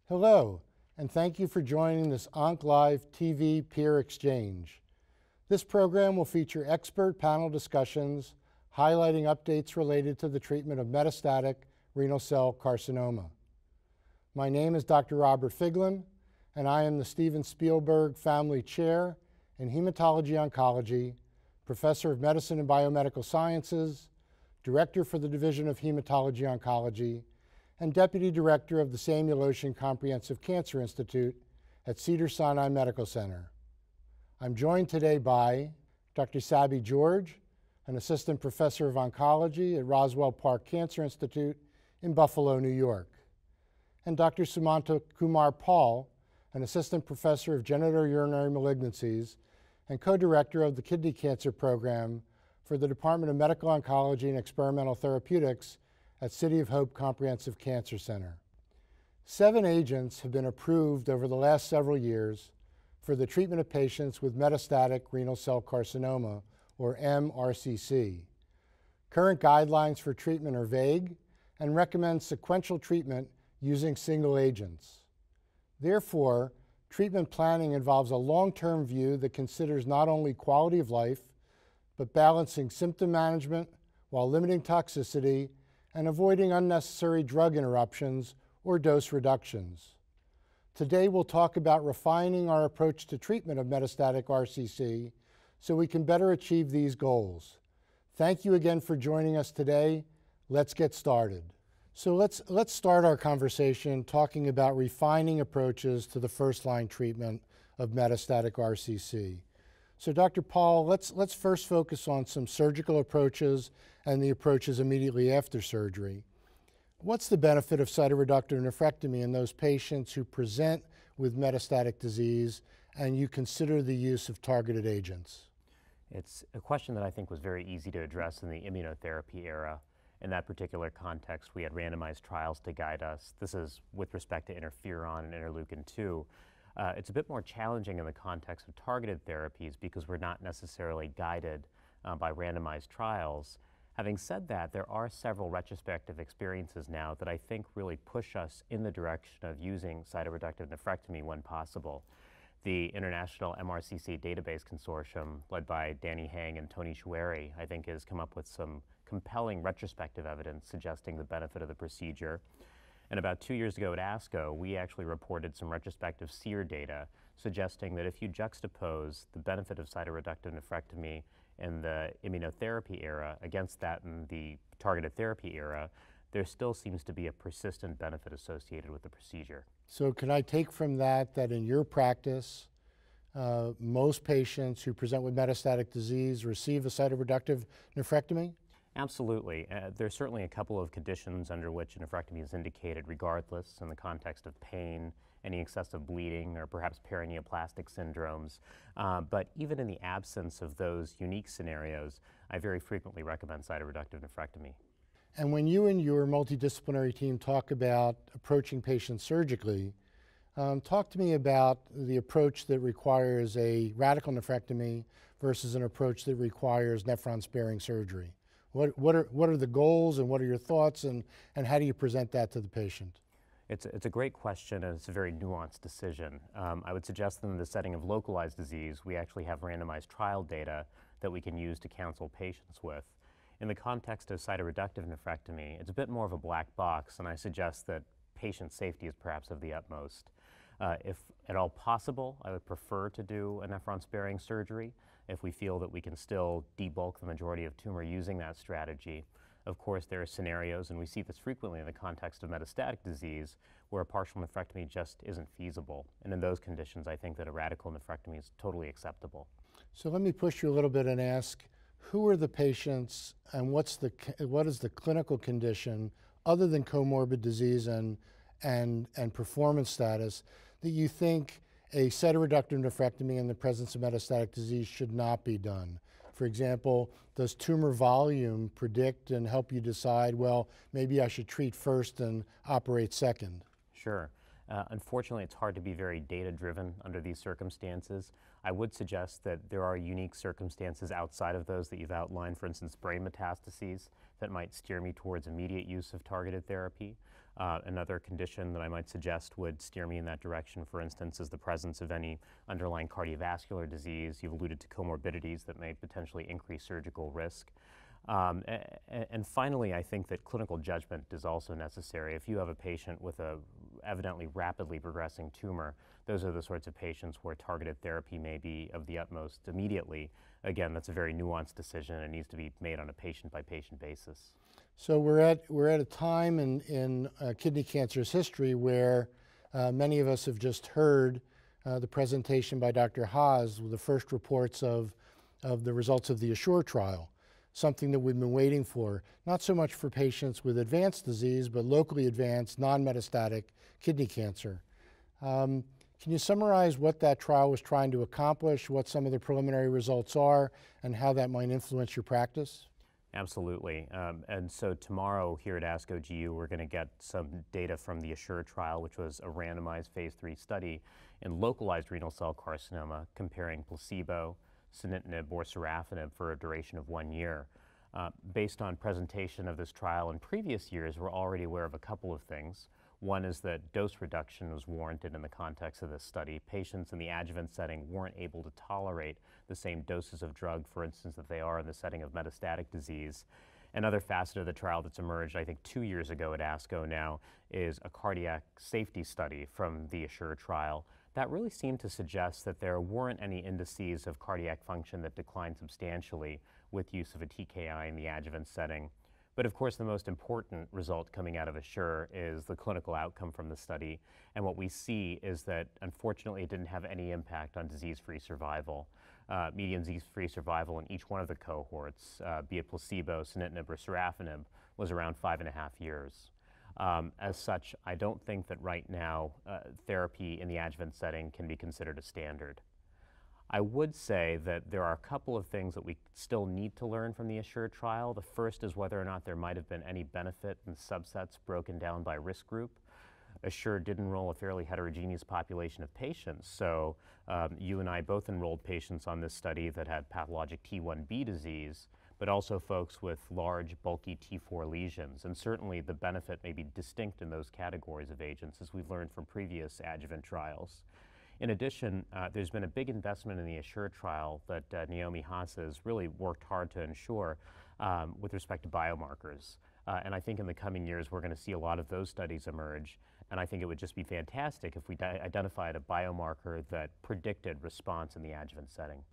Hello, and thank you for joining this OncLive TV peer exchange. This program will feature expert panel discussions highlighting updates related to the treatment of metastatic renal cell carcinoma. My name is Dr. Robert Figlin, and I am the Steven Spielberg Family Chair in Hematology Oncology, Professor of Medicine and Biomedical Sciences, Director for the Division of Hematology Oncology, and Deputy Director of the Samuel Ocean Comprehensive Cancer Institute at Cedars-Sinai Medical Center. I'm joined today by Dr. Saby George, an Assistant Professor of Oncology at Roswell Park Cancer Institute in Buffalo, New York, and Dr. Sumanta Kumar Pal, an Assistant Professor of Genitourinary Malignancies and Co-Director of the Kidney Cancer Program for the Department of Medical Oncology and Experimental Therapeutics at City of Hope Comprehensive Cancer Center. 7 agents have been approved over the last several years for the treatment of patients with metastatic renal cell carcinoma, or mRCC. Current guidelines for treatment are vague and recommend sequential treatment using single agents. Therefore, treatment planning involves a long-term view that considers not only quality of life, but balancing symptom management while limiting toxicity and avoiding unnecessary drug interruptions or dose reductions. Today we'll talk about refining our approach to treatment of metastatic RCC so we can better achieve these goals. Thank you again for joining us today. Let's get started. So let's start our conversation talking about refining approaches to the first-line treatment of metastatic RCC. So Dr. Paul, let's first focus on some surgical approaches and the approaches immediately after surgery. What's the benefit of cytoreductive nephrectomy in those patients who present with metastatic disease and you consider the use of targeted agents? It's a question that I think was very easy to address in the immunotherapy era. In that particular context, we had randomized trials to guide us. This is with respect to interferon and interleukin-2. It's a bit more challenging in the context of targeted therapies because we're not necessarily guided by randomized trials. Having said that, there are several retrospective experiences now that I think really push us in the direction of using cytoreductive nephrectomy when possible. The International mRCC Database Consortium, led by Danny Hang and Tony Choueiri, I think has come up with some compelling retrospective evidence suggesting the benefit of the procedure. And about 2 years ago at ASCO, we actually reported some retrospective SEER data suggesting that if you juxtapose the benefit of cytoreductive nephrectomy in the immunotherapy era against that in the targeted therapy era, there still seems to be a persistent benefit associated with the procedure. So can I take from that that in your practice, most patients who present with metastatic disease receive a cytoreductive nephrectomy? Absolutely. There's certainly a couple of conditions under which a nephrectomy is indicated regardless in the context of pain, any excessive bleeding, or perhaps perineoplastic syndromes. But even in the absence of those unique scenarios, I very frequently recommend cytoreductive nephrectomy. And when you and your multidisciplinary team talk about approaching patients surgically, talk to me about the approach that requires a radical nephrectomy versus an approach that requires nephron-sparing surgery. What are the goals and what are your thoughts and how do you present that to the patient? It's a great question and it's a very nuanced decision. I would suggest that in the setting of localized disease, we actually have randomized trial data that we can use to counsel patients with. In the context of cytoreductive nephrectomy, it's a bit more of a black box, and I suggest that patient safety is perhaps of the utmost. If at all possible, I would prefer to do a nephron-sparing surgery if we feel that we can still debulk the majority of tumor using that strategy. Of course, there are scenarios, and we see this frequently in the context of metastatic disease, where a partial nephrectomy just isn't feasible. And in those conditions, I think that a radical nephrectomy is totally acceptable. So let me push you a little bit and ask, who are the patients and what is the clinical condition other than comorbid disease and performance status that you think a cytoreductive nephrectomy in the presence of metastatic disease should not be done? For example, does tumor volume predict and help you decide, well, maybe I should treat first and operate second? Sure. Unfortunately, it's hard to be very data-driven under these circumstances. I would suggest that there are unique circumstances outside of those that you've outlined, for instance, brain metastases, that might steer me towards immediate use of targeted therapy. Another condition that I might suggest would steer me in that direction, for instance, is the presence of any underlying cardiovascular disease. You've alluded to comorbidities that may potentially increase surgical risk. And finally, I think that clinical judgment is also necessary. If you have a patient with a evidently rapidly progressing tumor, those are the sorts of patients where targeted therapy may be of the utmost immediately. Again, that's a very nuanced decision and it needs to be made on a patient-by-patient basis. So we're at a time in kidney cancer's history where many of us have just heard the presentation by Dr. Haas with the first reports of the results of the ASSURE trial, something that we've been waiting for, not so much for patients with advanced disease, but locally advanced, non-metastatic kidney cancer. Can you summarize what that trial was trying to accomplish, what some of the preliminary results are, and how that might influence your practice? Absolutely. And so tomorrow here at ASCO GU, we're going to get some data from the ASSURE trial, which was a randomized phase 3 study in localized renal cell carcinoma comparing placebo, sunitinib, or sorafenib for a duration of 1 year. Based on presentation of this trial in previous years, we're already aware of a couple of things. One is that dose reduction was warranted in the context of this study. Patients in the adjuvant setting weren't able to tolerate the same doses of drug, for instance, that they are in the setting of metastatic disease. Another facet of the trial that's emerged, I think 2 years ago at ASCO now, is a cardiac safety study from the ASSURE trial that really seemed to suggest that there weren't any indices of cardiac function that declined substantially with use of a TKI in the adjuvant setting. But of course, the most important result coming out of ASSURE is the clinical outcome from the study. And what we see is that, unfortunately, it didn't have any impact on disease-free survival. Median disease-free survival in each one of the cohorts, be it placebo, sunitinib, or sorafenib, was around 5.5 years. As such, I don't think that right now therapy in the adjuvant setting can be considered a standard. I would say that there are a couple of things that we still need to learn from the ASSURE trial. The first is whether or not there might have been any benefit in subsets broken down by risk group. ASSURE did enroll a fairly heterogeneous population of patients, so you and I both enrolled patients on this study that had pathologic T1b disease, but also folks with large, bulky T4 lesions, and certainly the benefit may be distinct in those categories of agents, as we've learned from previous adjuvant trials. In addition, there's been a big investment in the ASSURE trial that Naomi Haas has really worked hard to ensure with respect to biomarkers. And I think in the coming years, we're going to see a lot of those studies emerge. And I think it would just be fantastic if we identified a biomarker that predicted response in the adjuvant setting.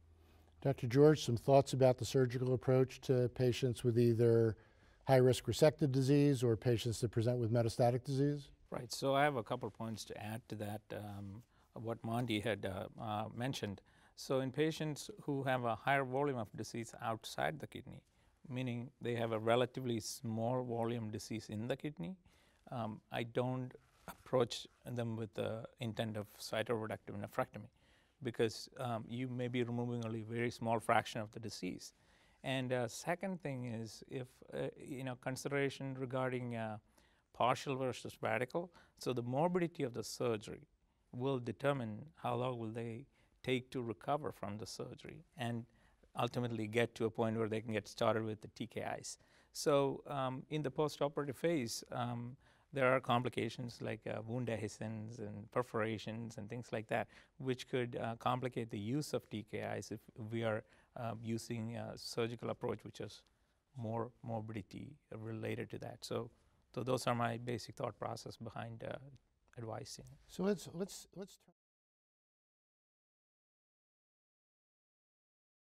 Dr. George, some thoughts about the surgical approach to patients with either high-risk resected disease or patients that present with metastatic disease? Right. So I have a couple of points to add to that. What Monty had mentioned. So in patients who have a higher volume of disease outside the kidney, meaning they have a relatively small volume disease in the kidney, I don't approach them with the intent of cytoreductive nephrectomy because you may be removing only a very small fraction of the disease. And second thing is if, consideration regarding partial versus radical, so the morbidity of the surgery will determine how long will they take to recover from the surgery and ultimately get to a point where they can get started with the TKIs. So in the postoperative phase, there are complications like wound dehiscence and perforations and things like that, which could complicate the use of TKIs if we are using a surgical approach which is more morbidity related to that. So those are my basic thought process behind advising. So let's turn.